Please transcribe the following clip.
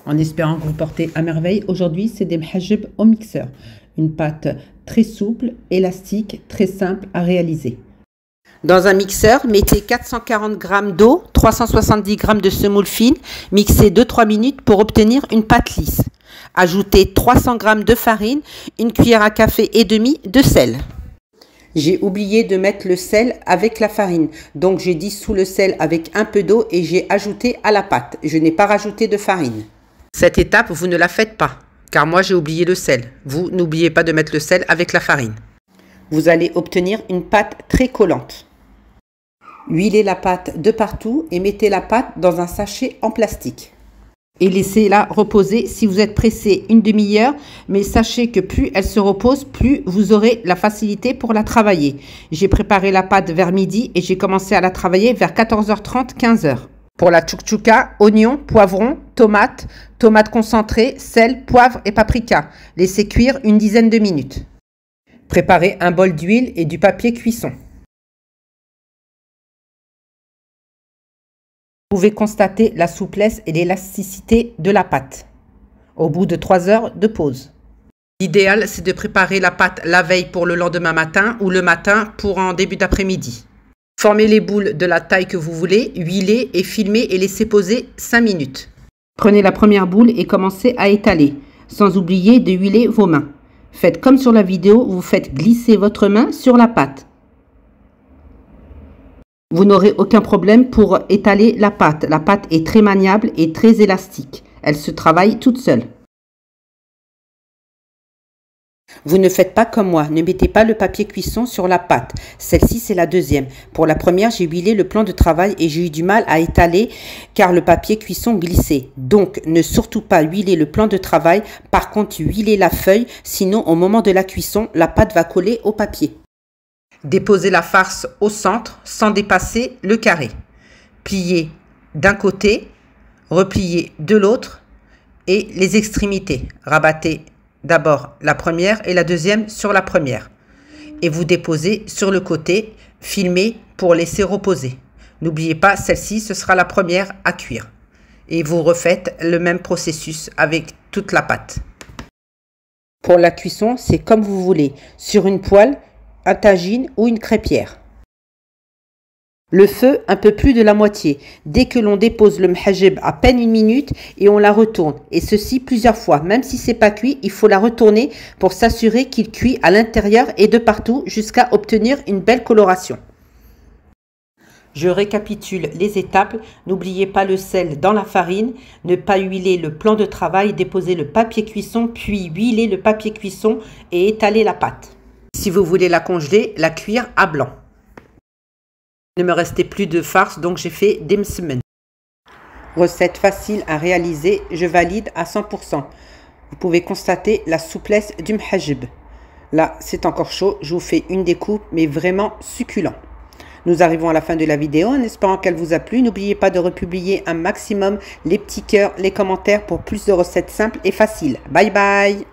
En espérant que vous portez à merveille, aujourd'hui c'est des mhajib au mixeur. Une pâte très souple, élastique, très simple à réaliser. Dans un mixeur, mettez 440 g d'eau, 370 g de semoule fine, mixez 2-3 minutes pour obtenir une pâte lisse. Ajoutez 300 g de farine, une cuillère à café et demi de sel. J'ai oublié de mettre le sel avec la farine, donc j'ai dissous le sel avec un peu d'eau et j'ai ajouté à la pâte. Je n'ai pas rajouté de farine. Cette étape, vous ne la faites pas, car moi j'ai oublié le sel. Vous n'oubliez pas de mettre le sel avec la farine. Vous allez obtenir une pâte très collante. Huilez la pâte de partout et mettez la pâte dans un sachet en plastique. Et laissez-la reposer si vous êtes pressé une demi-heure, mais sachez que plus elle se repose, plus vous aurez la facilité pour la travailler. J'ai préparé la pâte vers midi et j'ai commencé à la travailler vers 14h30, 15h. Pour la tchouk-tchouka, oignons, poivrons, tomates concentrées, sel, poivre et paprika. Laissez cuire une dizaine de minutes. Préparez un bol d'huile et du papier cuisson. Vous pouvez constater la souplesse et l'élasticité de la pâte au bout de 3 heures de pause. L'idéal, c'est de préparer la pâte la veille pour le lendemain matin ou le matin pour en début d'après-midi. Formez les boules de la taille que vous voulez, huilez et filmez et laissez poser 5 minutes. Prenez la première boule et commencez à étaler, sans oublier de huiler vos mains. Faites comme sur la vidéo, vous faites glisser votre main sur la pâte. Vous n'aurez aucun problème pour étaler la pâte. La pâte est très maniable et très élastique. Elle se travaille toute seule. Vous ne faites pas comme moi. Ne mettez pas le papier cuisson sur la pâte. Celle-ci, c'est la deuxième. Pour la première, j'ai huilé le plan de travail et j'ai eu du mal à étaler car le papier cuisson glissait. Donc, ne surtout pas huiler le plan de travail. Par contre, huilez la feuille. Sinon, au moment de la cuisson, la pâte va coller au papier. Déposez la farce au centre sans dépasser le carré. Pliez d'un côté, repliez de l'autre et les extrémités. Rabattez d'abord la première et la deuxième sur la première. Et vous déposez sur le côté, filmez pour laisser reposer. N'oubliez pas, celle-ci, ce sera la première à cuire. Et vous refaites le même processus avec toute la pâte. Pour la cuisson, c'est comme vous voulez. Sur une poêle, un tagine ou une crêpière. Le feu un peu plus de la moitié. Dès que l'on dépose le mhajib à peine une minute et on la retourne. Et ceci plusieurs fois. Même si c'est pas cuit, il faut la retourner pour s'assurer qu'il cuit à l'intérieur et de partout jusqu'à obtenir une belle coloration. Je récapitule les étapes. N'oubliez pas le sel dans la farine, ne pas huiler le plan de travail, déposer le papier cuisson, puis huiler le papier cuisson et étaler la pâte. Si vous voulez la congeler, la cuire à blanc. Il ne me restait plus de farce, donc j'ai fait des msemen. Recette facile à réaliser, je valide à 100%. Vous pouvez constater la souplesse du mhajib. Là, c'est encore chaud, je vous fais une découpe, mais vraiment succulent. Nous arrivons à la fin de la vidéo en espérant qu'elle vous a plu. N'oubliez pas de republier un maximum les petits cœurs, les commentaires pour plus de recettes simples et faciles. Bye bye!